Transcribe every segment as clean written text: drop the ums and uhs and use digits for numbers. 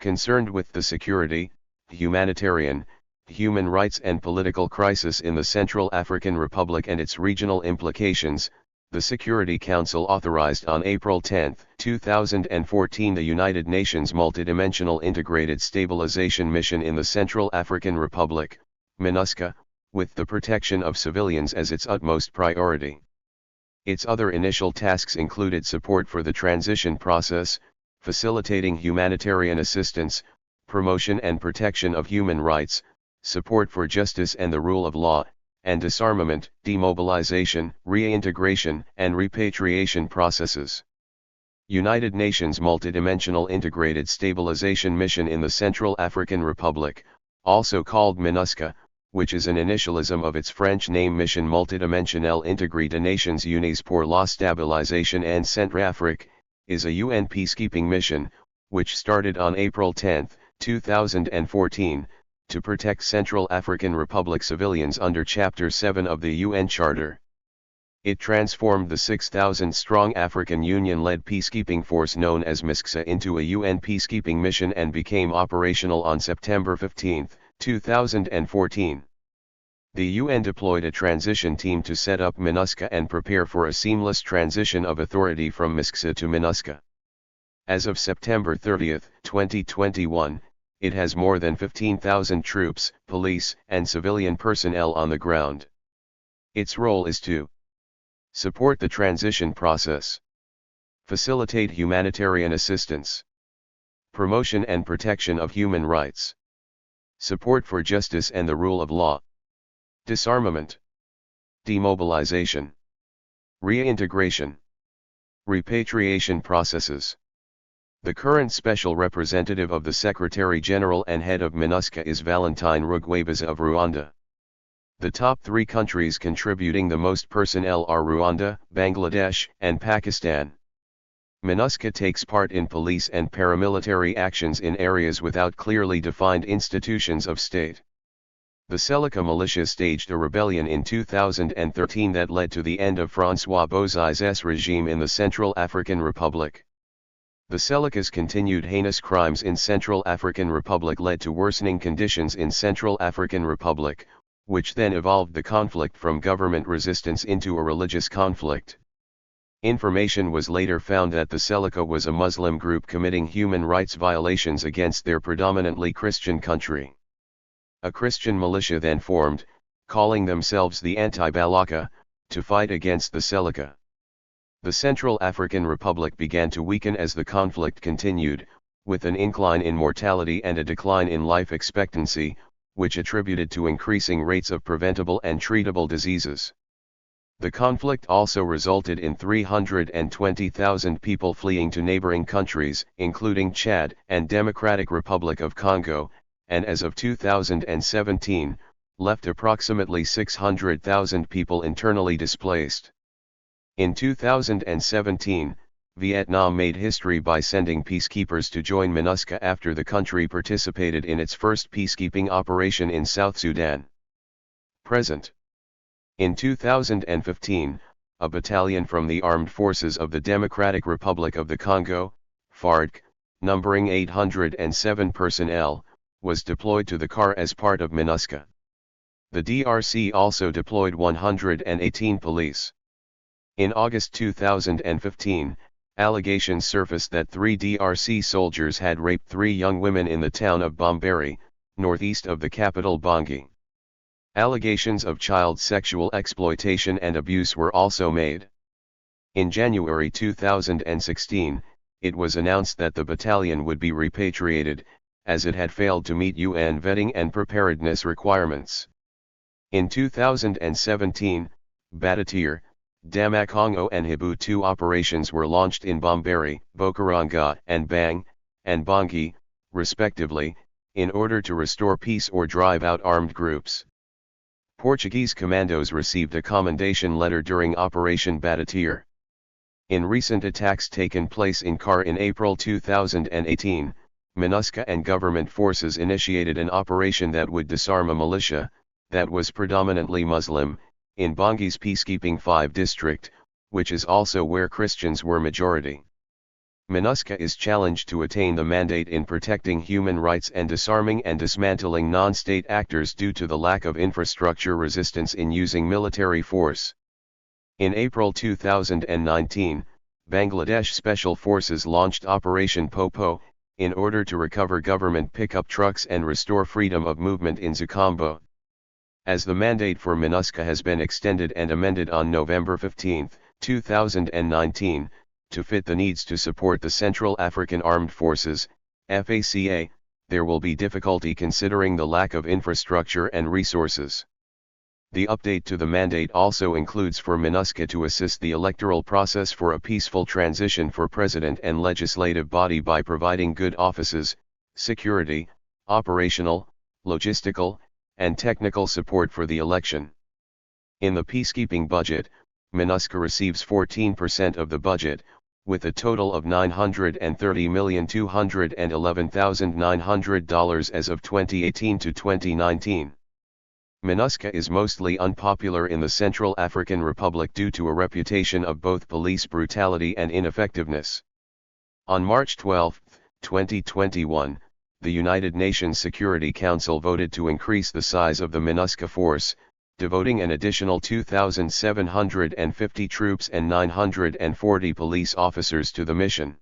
concerned with the security, humanitarian, human rights and political crisis in the Central African Republic and its regional implications, the Security Council authorized on April 10, 2014 the United Nations Multidimensional Integrated Stabilization Mission in the Central African Republic, MINUSCA, with the protection of civilians as its utmost priority. Its other initial tasks included support for the transition process, facilitating humanitarian assistance, promotion and protection of human rights, support for justice and the rule of law, and disarmament, demobilization, reintegration, and repatriation processes. United Nations Multidimensional Integrated Stabilization Mission in the Central African Republic, also called MINUSCA, which is an initialism of its French name Mission Multidimensionale Intégrée des Nations Unies pour la Stabilisation en Centrafrique, is a UN peacekeeping mission, which started on April 10, 2014, to protect Central African Republic civilians under Chapter 7 of the UN Charter. It transformed the 6,000-strong African Union-led peacekeeping force known as MISCA into a UN peacekeeping mission and became operational on September 15, 2014. The UN deployed a transition team to set up MINUSCA and prepare for a seamless transition of authority from MISCA to MINUSCA. As of September 30, 2021, it has more than 15,000 troops, police, and civilian personnel on the ground. Its role is to support the transition process, facilitate humanitarian assistance, promotion and protection of human rights, support for justice and the rule of law, disarmament, demobilization, reintegration, repatriation processes. The current special representative of the Secretary-General and head of MINUSCA is Valentine Rugwabiza of Rwanda. The top 3 countries contributing the most personnel are Rwanda, Bangladesh, and Pakistan. MINUSCA takes part in police and paramilitary actions in areas without clearly defined institutions of state. The Seleka militia staged a rebellion in 2013 that led to the end of François Bozizé's regime in the Central African Republic. The Selekas' continued heinous crimes in Central African Republic led to worsening conditions in Central African Republic, which then evolved the conflict from government resistance into a religious conflict. Information was later found that the Seleka was a Muslim group committing human rights violations against their predominantly Christian country. A Christian militia then formed, calling themselves the Anti-Balaka, to fight against the Seleka. The Central African Republic began to weaken as the conflict continued, with an incline in mortality and a decline in life expectancy, which attributed to increasing rates of preventable and treatable diseases. The conflict also resulted in 320,000 people fleeing to neighboring countries, including Chad and Democratic Republic of Congo, and as of 2017, left approximately 600,000 people internally displaced. In 2017, Vietnam made history by sending peacekeepers to join MINUSCA after the country participated in its first peacekeeping operation in South Sudan. Present. In 2015, a battalion from the Armed Forces of the Democratic Republic of the Congo, FARDC, numbering 807 personnel, was deployed to the CAR as part of MINUSCA. The DRC also deployed 118 police. In August 2015, allegations surfaced that 3 DRC soldiers had raped 3 young women in the town of Bomberi, northeast of the capital Bangui. Allegations of child sexual exploitation and abuse were also made. In January 2016, it was announced that the battalion would be repatriated, as it had failed to meet UN vetting and preparedness requirements. In 2017, Batatir, Damakongo and Hibu-2 operations were launched in Bomberi, Bokaranga, and Bang, and Bangui, respectively, in order to restore peace or drive out armed groups. Portuguese commandos received a commendation letter during Operation Batatir. In recent attacks taken place in CAR in April 2018, MINUSCA and government forces initiated an operation that would disarm a militia, that was predominantly Muslim, in Bangi's Peacekeeping 5 district, which is also where Christians were majority. MINUSCA is challenged to attain the mandate in protecting human rights and disarming and dismantling non-state actors due to the lack of infrastructure resistance in using military force. In April 2019, Bangladesh Special Forces launched Operation Popo, in order to recover government pickup trucks and restore freedom of movement in Zukombo. As the mandate for MINUSCA has been extended and amended on November 15, 2019, to fit the needs to support the Central African Armed Forces, FACA, there will be difficulty considering the lack of infrastructure and resources. The update to the mandate also includes for MINUSCA to assist the electoral process for a peaceful transition for president and legislative body by providing good offices, security, operational, logistical, and technical support for the election. In the peacekeeping budget, MINUSCA receives 14% of the budget, with a total of $930,211,900 as of 2018 to 2019. MINUSCA is mostly unpopular in the Central African Republic due to a reputation of both police brutality and ineffectiveness. On March 12, 2021, the United Nations Security Council voted to increase the size of the MINUSCA force, devoting an additional 2,750 troops and 940 police officers to the mission.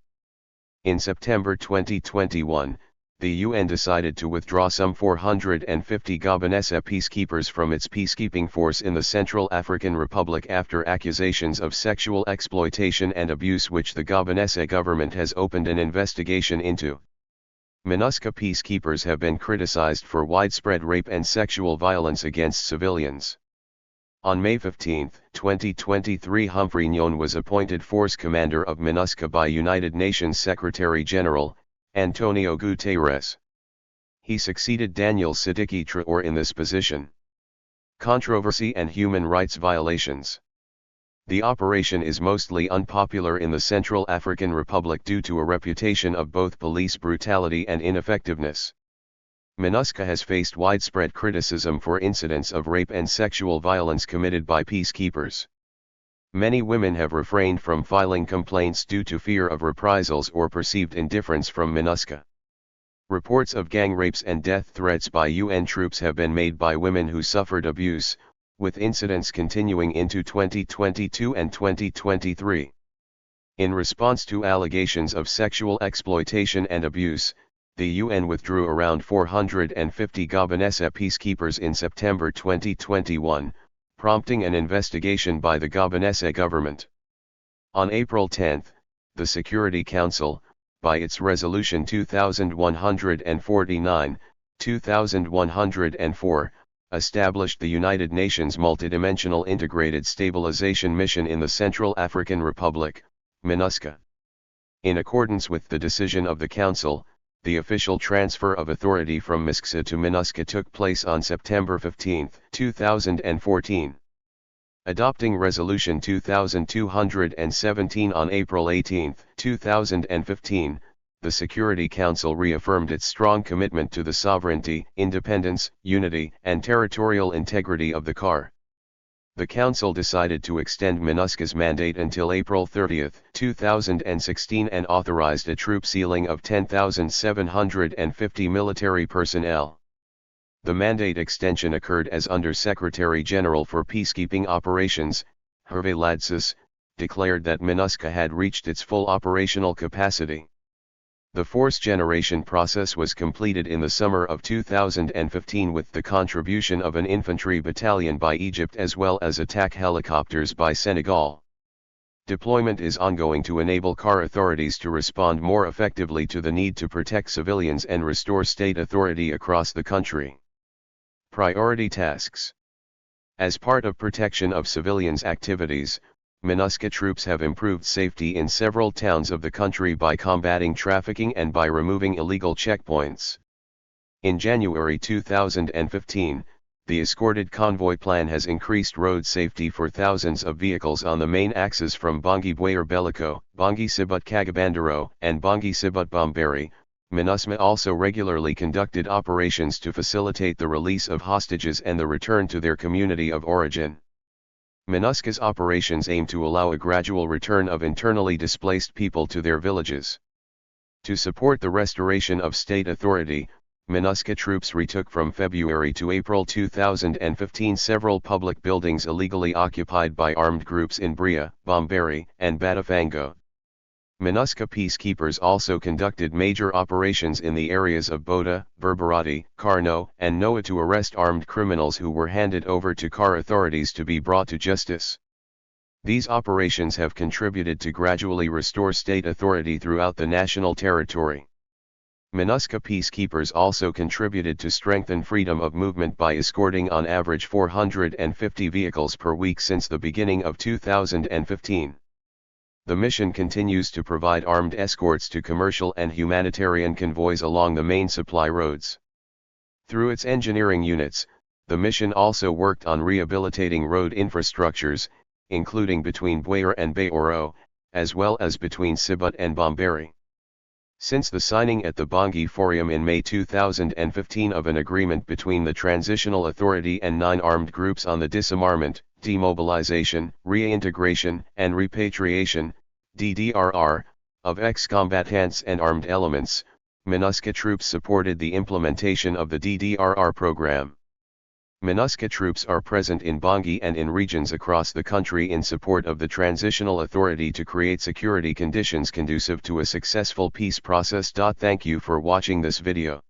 In September 2021, the UN decided to withdraw some 450 Gabonese peacekeepers from its peacekeeping force in the Central African Republic after accusations of sexual exploitation and abuse which the Gabonese government has opened an investigation into. MINUSCA peacekeepers have been criticized for widespread rape and sexual violence against civilians. On May 15, 2023, Humphrey Nyon was appointed force commander of MINUSCA by United Nations Secretary-General, Antonio Guterres. He succeeded Daniel Siddiqui Traore in this position. Controversy and human rights violations. The operation is mostly unpopular in the Central African Republic due to a reputation of both police brutality and ineffectiveness. MINUSCA has faced widespread criticism for incidents of rape and sexual violence committed by peacekeepers. Many women have refrained from filing complaints due to fear of reprisals or perceived indifference from MINUSCA. Reports of gang rapes and death threats by UN troops have been made by women who suffered abuse, with incidents continuing into 2022 and 2023. In response to allegations of sexual exploitation and abuse, the UN withdrew around 450 Gabonese peacekeepers in September 2021, prompting an investigation by the Gabonese government. On April 10, the Security Council, by its Resolution 2149, 2104, established the United Nations Multidimensional Integrated Stabilization Mission in the Central African Republic, MINUSCA. In accordance with the decision of the Council, the official transfer of authority from MISCA to MINUSCA took place on September 15, 2014. Adopting Resolution 2217 on April 18, 2015, the Security Council reaffirmed its strong commitment to the sovereignty, independence, unity, and territorial integrity of the CAR. The Council decided to extend MINUSCA's mandate until April 30, 2016 and authorized a troop ceiling of 10,750 military personnel. The mandate extension occurred as Under Secretary-General for Peacekeeping Operations, Herve Ladsous, declared that MINUSCA had reached its full operational capacity. The force generation process was completed in the summer of 2015 with the contribution of an infantry battalion by Egypt as well as attack helicopters by Senegal. Deployment is ongoing to enable CAR authorities to respond more effectively to the need to protect civilians and restore state authority across the country. Priority tasks. As part of protection of civilians' activities, MINUSCA troops have improved safety in several towns of the country by combating trafficking and by removing illegal checkpoints. In January 2015, the escorted convoy plan has increased road safety for thousands of vehicles on the main axes from Bangui Bwayer Beliko, Bangui Sibut Kagabandaro, and Bangui Sibut Bomberi. MINUSCA also regularly conducted operations to facilitate the release of hostages and the return to their community of origin. MINUSCA's operations aim to allow a gradual return of internally displaced people to their villages. To support the restoration of state authority, MINUSCA troops retook from February to April 2015 several public buildings illegally occupied by armed groups in Bria, Bomberi, and Batafango. MINUSCA peacekeepers also conducted major operations in the areas of Bota, Berberati, Carno, and Noa to arrest armed criminals who were handed over to CAR authorities to be brought to justice. These operations have contributed to gradually restore state authority throughout the national territory. MINUSCA peacekeepers also contributed to strengthen freedom of movement by escorting on average 450 vehicles per week since the beginning of 2015. The mission continues to provide armed escorts to commercial and humanitarian convoys along the main supply roads. Through its engineering units, the mission also worked on rehabilitating road infrastructures, including between Bwere and Bayoro, as well as between Sibut and Bomberi. Since the signing at the Bangui Forum in May 2015 of an agreement between the Transitional Authority and 9 armed groups on the disarmament, demobilization, reintegration, and repatriation, DDRR, of ex-combatants and armed elements, MINUSCA troops supported the implementation of the DDRR program. MINUSCA troops are present in Bangui and in regions across the country in support of the Transitional Authority to create security conditions conducive to a successful peace process. Thank you for watching this video.